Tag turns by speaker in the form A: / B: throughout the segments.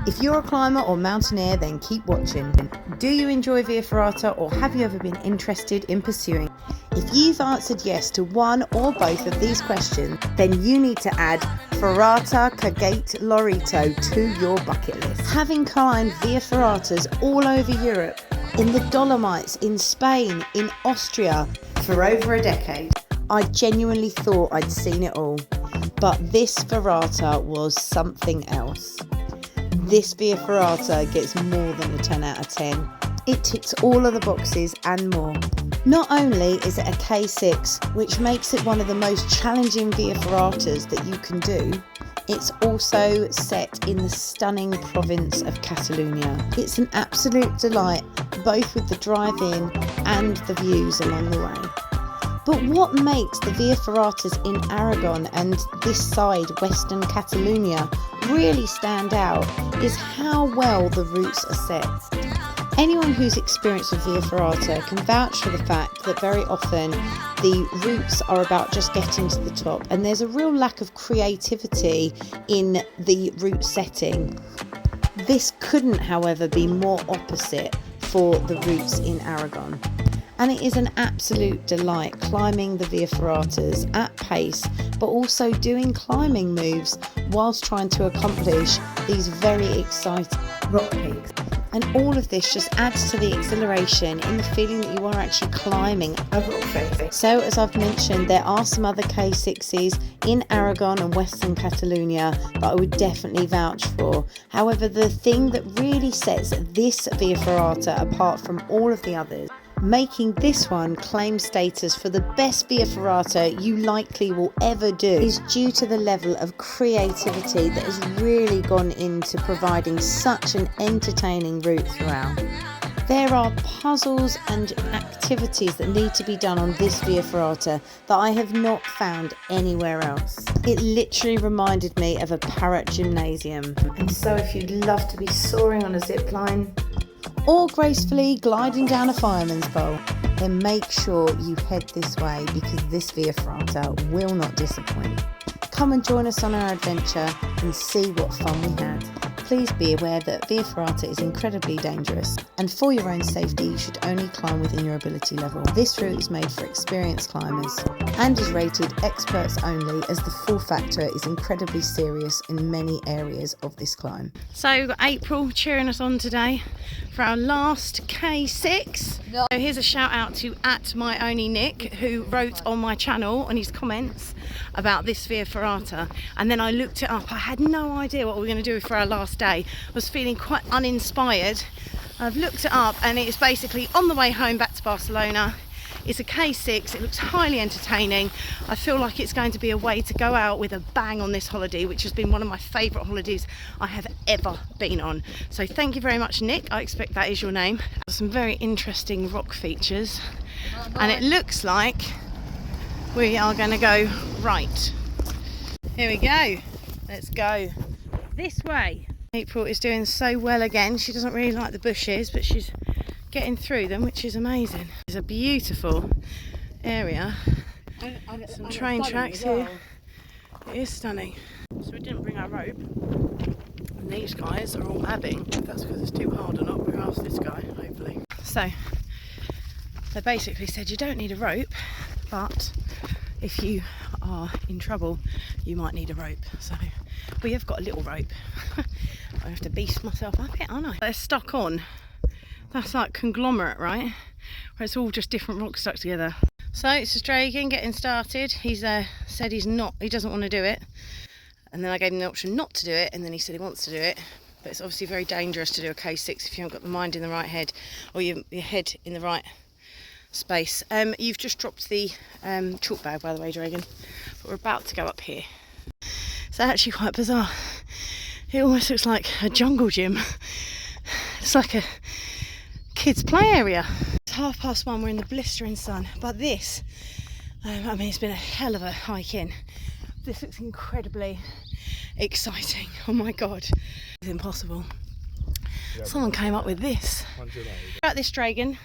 A: If you're a climber or mountaineer, then keep watching. Do you enjoy via ferrata, or have you ever been interested in pursuing? If you've answered yes to one or both of these questions, then you need to add ferrata, cagate, Lorito to your bucket list. Having climbed via ferratas all over Europe, in the Dolomites, in Spain, in Austria, for over a decade, I genuinely thought I'd seen it all. But this ferrata was something else. This via ferrata gets more than a 10 out of 10. It ticks all of the boxes and more. Not only is it a K6, which makes it one of the most challenging via ferratas that you can do, it's also set in the stunning province of Catalonia. It's an absolute delight, both with the drive-in and the views along the way. But what makes the via ferratas in Aragon and this side, Western Catalonia, really stand out is how well the routes are set. Anyone who's experienced a via ferrata can vouch for the fact that very often the routes are about just getting to the top, and there's a real lack of creativity in the route setting. This couldn't, however, be more opposite for the routes in Aragon. And it is an absolute delight climbing the via ferratas at pace, but also doing climbing moves whilst trying to accomplish these very exciting rock peaks. And all of this just adds to the exhilaration in the feeling that you are actually climbing a rock face. So, as I've mentioned, there are some other K6s in Aragon and Western Catalonia that I would definitely vouch for. However, the thing that really sets this via ferrata apart from all of the others, making this one claim status for the best via ferrata you likely will ever do, is due to the level of creativity that has really gone into providing such an entertaining route throughout. There are puzzles and activities that need to be done on this via ferrata that I have not found anywhere else. It literally reminded me of a parrot gymnasium. And so if you'd love to be soaring on a zip line, or gracefully gliding down a fireman's pole, then make sure you head this way, because this via ferrata will not disappoint. Come and join us on our adventure and see what fun we had. Please be aware that via ferrata is incredibly dangerous, and for your own safety you should only climb within your ability level. This route is made for experienced climbers and is rated experts only, as the fall factor is incredibly serious in many areas of this climb. So we've got April cheering us on today for our last K6. So here's a shout out to @myonlynick, who wrote on my channel on his comments about this via ferrata, and then I looked it up. I had no idea what we were going to do for our last day. I was feeling quite uninspired. I've looked it up and it's basically on the way home back to Barcelona. It's a K6, it looks highly entertaining. I feel like it's going to be a way to go out with a bang on this holiday, which has been one of my favourite holidays I have ever been on. So thank you very much, Nick. I expect that is your name. Some very interesting rock features, and it looks like we are going to go right. Here we go. Let's go this way. April is doing so well again. She doesn't really like the bushes, but she's getting through them, which is amazing. It's a beautiful area. Some train tracks here. It is stunning. So we didn't bring our rope, and these guys are all adding. That's because it's too hard or not. We'll ask this guy, hopefully. So they basically said you don't need a rope, but if you are in trouble you might need a rope. So we have got a little rope. I have to beast myself up it, aren't I? They're stuck on. That's like conglomerate, right? Where it's all just different rocks stuck together. So it's just Dragon getting started. He's said he doesn't want to do it, and then I gave him the option not to do it, and then he said he wants to do it. But it's obviously very dangerous to do a K6 if you haven't got the mind in the right head, or your head in the right space. You've just dropped the chalk bag, by the way, Dragon, but we're about to go up here. It's actually quite bizarre. It almost looks like a jungle gym. It's like a kids play area. It's 1:30, we're in the blistering sun, but this I mean, it's been a hell of a hike in. This looks incredibly exciting. Oh my god, it's impossible. Someone came up with this. About this Dragon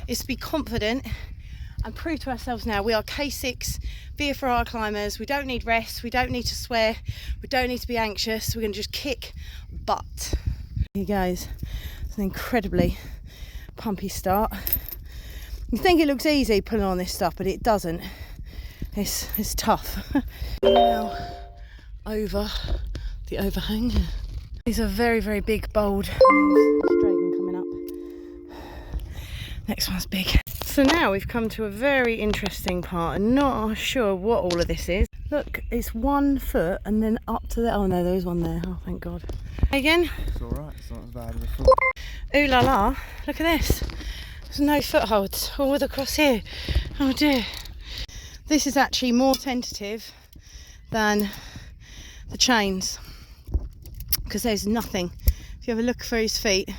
A: is to be confident and prove to ourselves now we are K6 Via Ferrata climbers. We don't need rest, we don't need to swear, we don't need to be anxious. We're going to just kick butt. Here goes. It's an incredibly pumpy start. You think it looks easy pulling on this stuff, but it doesn't. It's tough. Now over the overhang. These are very, very big, bold moves. Dragon coming up. Next one's big. So now we've come to a very interesting part. I'm not sure what all of this is. Look, it's 1 foot and then up to there. Oh no, there is one there. Oh, thank God. Again.
B: It's alright, it's not as bad as I thought.
A: Ooh la la, look at this. There's no footholds all across here. Oh dear. This is actually more tentative than the chains because there's nothing. If you have a look for his feet,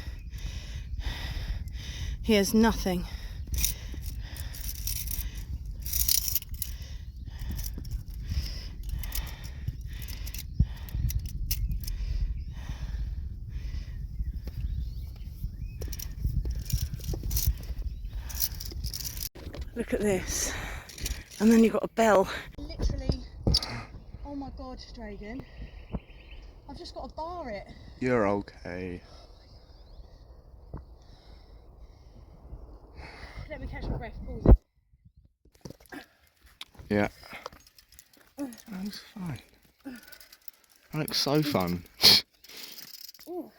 A: he has nothing. Look at this. And then you've got a bell. Literally, oh my God, Dragon. I've just got to bar it.
B: You're okay.
A: Let me catch my breath, pause it.
B: Yeah. That was fine. That looks so fun.
A: Ooh.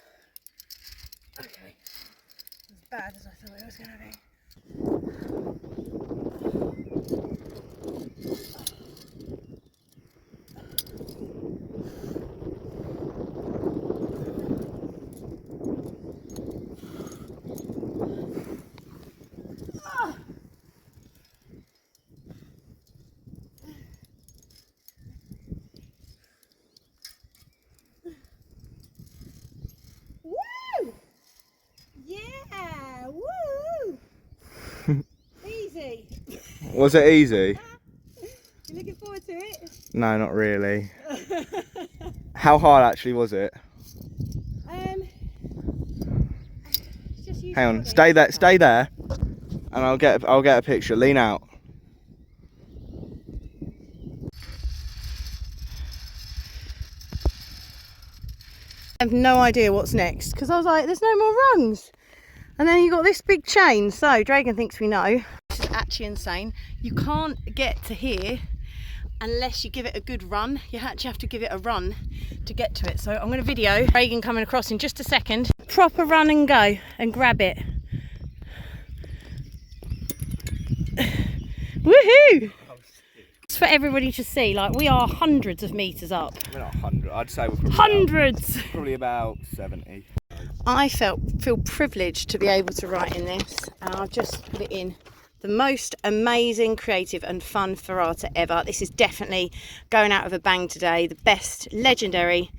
A: Okay. As bad as I thought it was going to be. Woo! Yeah! Woo! Easy.
B: Was it easy?
A: You looking forward to it?
B: No, not really. How hard actually was it?
A: Just use
B: Hang
A: your
B: on,
A: body.
B: stay there, and I'll get a picture. Lean out.
A: I have no idea what's next because I was like, there's no more rungs. And then you got this big chain. So Dragon thinks we know. This is actually insane. You can't get to here unless you give it a good run. You actually have to give it a run to get to it. So I'm going to video Dragon coming across in just a second. Proper run and go and grab it. Woohoo! It's for everybody to see. Like, we are hundreds of meters up.
B: We're not 100. I'd say we're probably
A: Hundreds!
B: probably about 70.
A: I feel privileged to be able to write in this, and I've just put it in the most amazing, creative and fun ferrata ever. This is definitely going out with a bang today. The best legendary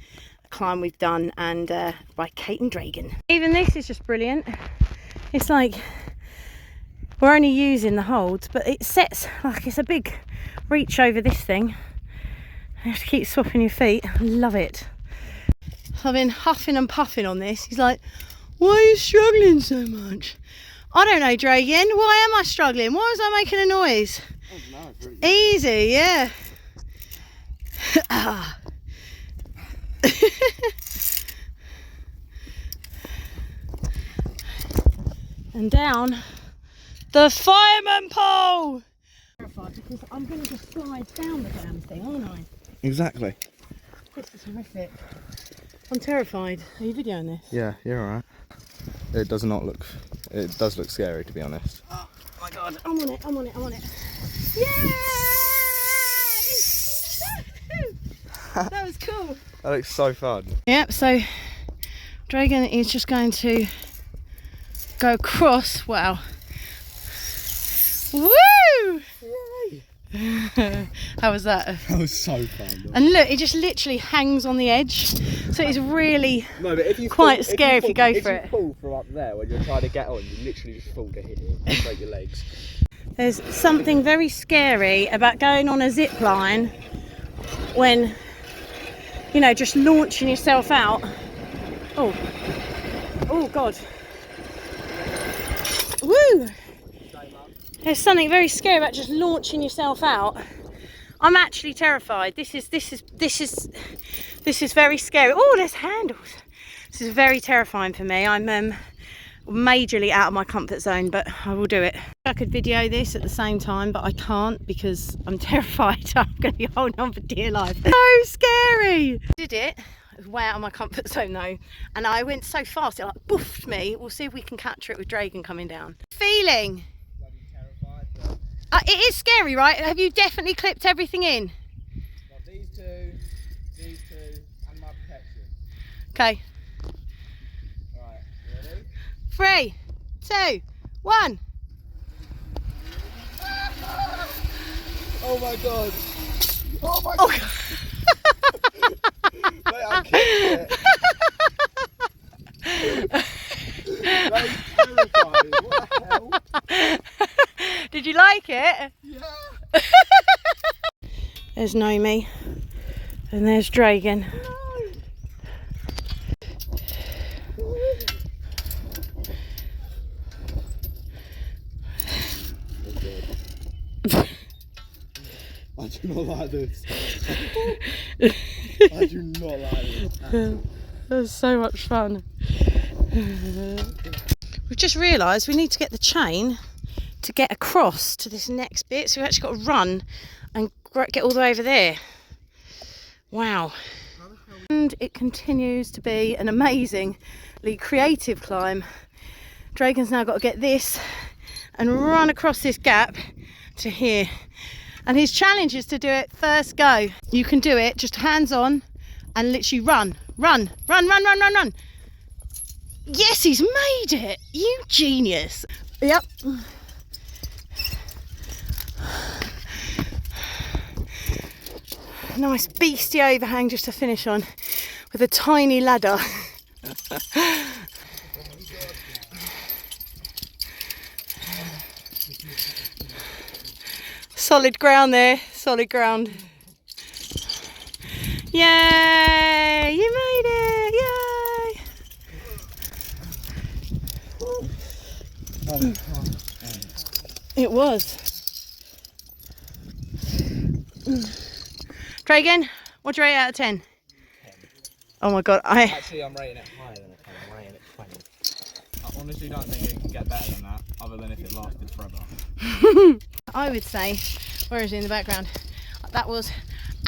A: climb we've done, and by Kate and Dragon. Even this is just brilliant. It's like we're only using the holds, but it sets like it's a big reach over this thing. You have to keep swapping your feet. I love it. I've been huffing and puffing on this. He's like, why are you struggling so much? I don't know, Dragon. Why am I struggling? Why was I making a noise?
B: Oh, no, it's really
A: Easy, yeah. Ah. And down the fireman pole. Terrified because I'm going to just slide down the damn thing, aren't I?
B: Exactly.
A: This is horrific. I'm terrified. Are you videoing this?
B: Yeah, you're alright. It does not look. It does look scary, to be honest.
A: Oh my God! I'm on it! I'm on it! I'm on it! Yay! That was cool.
B: That looks so fun.
A: Yep. So Dragon is just going to go across. Wow! Woo! How was that?
B: That was so fun.
A: And look, it just literally hangs on the edge, so it's really
B: No, but if you
A: quite scary if you go for it.
B: If you fall from up there when you're trying to get on, you literally just fall to hit it and break your legs.
A: There's something very scary about going on a zip line when, you know, just launching yourself out. Oh God. Woo! There's something very scary about just launching yourself out. I'm actually terrified. This is very scary. Oh, there's handles. This is very terrifying for me. I'm majorly out of my comfort zone, but I will do it. I could video this at the same time, but I can't because I'm terrified. I'm going to be holding on for dear life. So scary. Did it. I was way out of my comfort zone though, and I went so fast it like boofed me. We'll see if we can capture it with Dragon coming down. Feeling. It is scary, right? Have you definitely clipped everything in?
B: Got these two, and my protection.
A: Okay.
B: Alright, ready?
A: 3, 2, 1.
B: Oh my god! Oh my god! Mate, I kicked it! That is terrifying, what the hell?
A: Did you like it?
B: Yeah!
A: There's Nomi, and there's Dragon.
B: I do not like this. I do not like this.
A: That was so much fun. We've just realised we need to get the chain to get across to this next bit, so we've actually got to run and get all the way over there. Wow. And it continues to be an amazingly creative climb. Dragon's now got to get this and run across this gap to here. And his challenge is to do it first go. You can do it, just hands on and literally run. Yes, he's made it. You genius. Yep. Nice beastie overhang just to finish on with a tiny ladder. Solid ground there, solid ground. Yay! You made it! Yay! It was. Dragon, what'd you rate out of 10? 10. Oh my god,
B: Actually, I'm rating it higher than a 10. I'm rating it 20. I honestly don't think it can get better than that, other than if it lasted forever.
A: I would say, where is he in the background? That was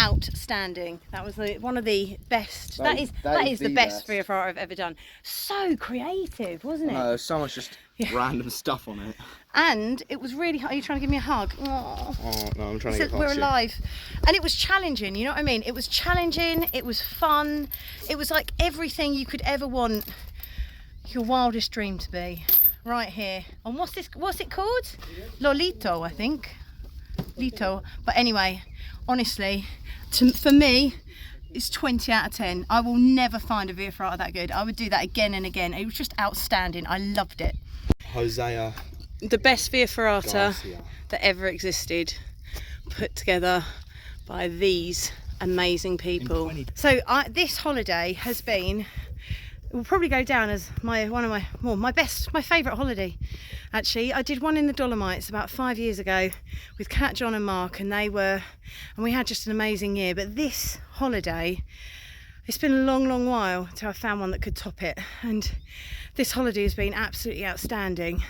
A: outstanding. That was one of the best. That is the best via ferrata I've ever done. So creative, wasn't it?
B: No, there's so much just random stuff on it.
A: And it was really. Are you trying to give me a hug?
B: Oh no, I'm trying to get past
A: we're
B: you.
A: alive, and it was challenging. You know what I mean? It was challenging. It was fun. It was like everything you could ever want your wildest dream to be. Right here. And what's it called? Lorito, I think. Lito. But anyway, honestly, for me, it's 20 out of 10. I will never find a via ferrata that good. I would do that again and again. It was just outstanding. I loved it.
B: Hosea.
A: The best via ferrata
B: Garcia.
A: that ever existed, put together by these amazing people. So this holiday has been, it will probably go down as my favourite holiday. Actually, I did one in the Dolomites about 5 years ago with Kat, John and Mark, and we had just an amazing year. But this holiday, it's been a long while till I found one that could top it, and this holiday has been absolutely outstanding.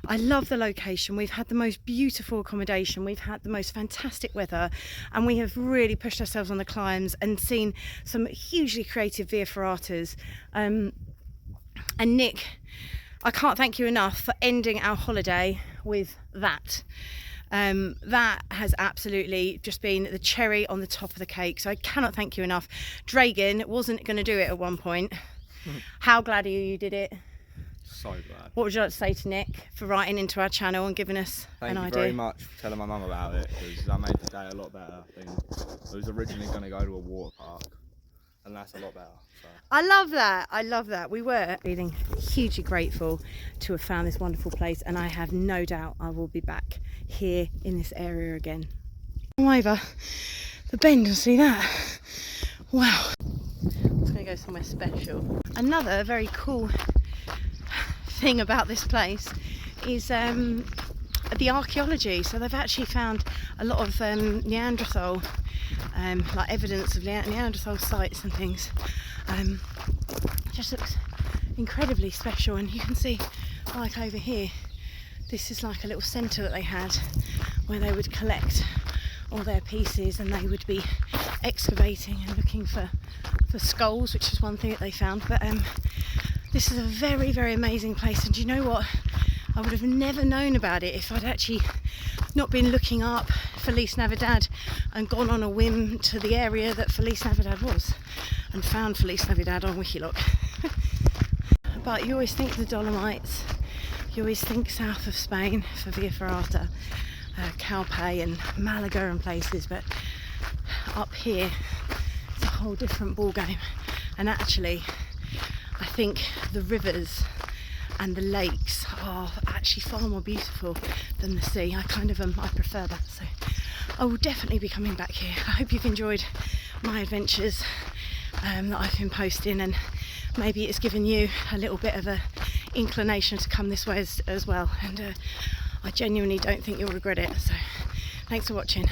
A: I love the location. We've had the most beautiful accommodation, we've had the most fantastic weather, and we have really pushed ourselves on the climbs and seen some hugely creative via ferratas. And Nick, I can't thank you enough for ending our holiday with that. That has absolutely just been the cherry on the top of the cake, so I cannot thank you enough. Dragon wasn't going to do it at one point. How glad are you did it?
B: So glad.
A: What would you like to say to Nick for writing into our channel and giving us an idea?
B: Thank you very much for telling my mum about it, because that made the day a lot better. I was originally going to go to a water park, and that's a lot better. So.
A: I love that. We were feeling hugely grateful to have found this wonderful place, and I have no doubt I will be back here in this area again. Come over the bend and see that. Wow. It's going to go somewhere special. Another very cool thing about this place is the archaeology. So they've actually found a lot of Neanderthal, like evidence of Neanderthal sites and things. Just looks incredibly special, and you can see, like over here, this is like a little centre that they had where they would collect all their pieces, and they would be excavating and looking for skulls, which is one thing that they found. But this is a very, very amazing place, and do you know what? I would have never known about it if I'd actually not been looking up Feliz Navidad and gone on a whim to the area that Feliz Navidad was and found Feliz Navidad on Wikiloc. But you always think the Dolomites, you always think south of Spain for Via Ferrata, Calpe and Malaga and places, but up here it's a whole different ball game. And actually I think the rivers and the lakes are actually far more beautiful than the sea. I prefer that, so I will definitely be coming back here. I hope you've enjoyed my adventures that I've been posting, and maybe it's given you a little bit of a inclination to come this way as well, and I genuinely don't think you'll regret it. So thanks for watching.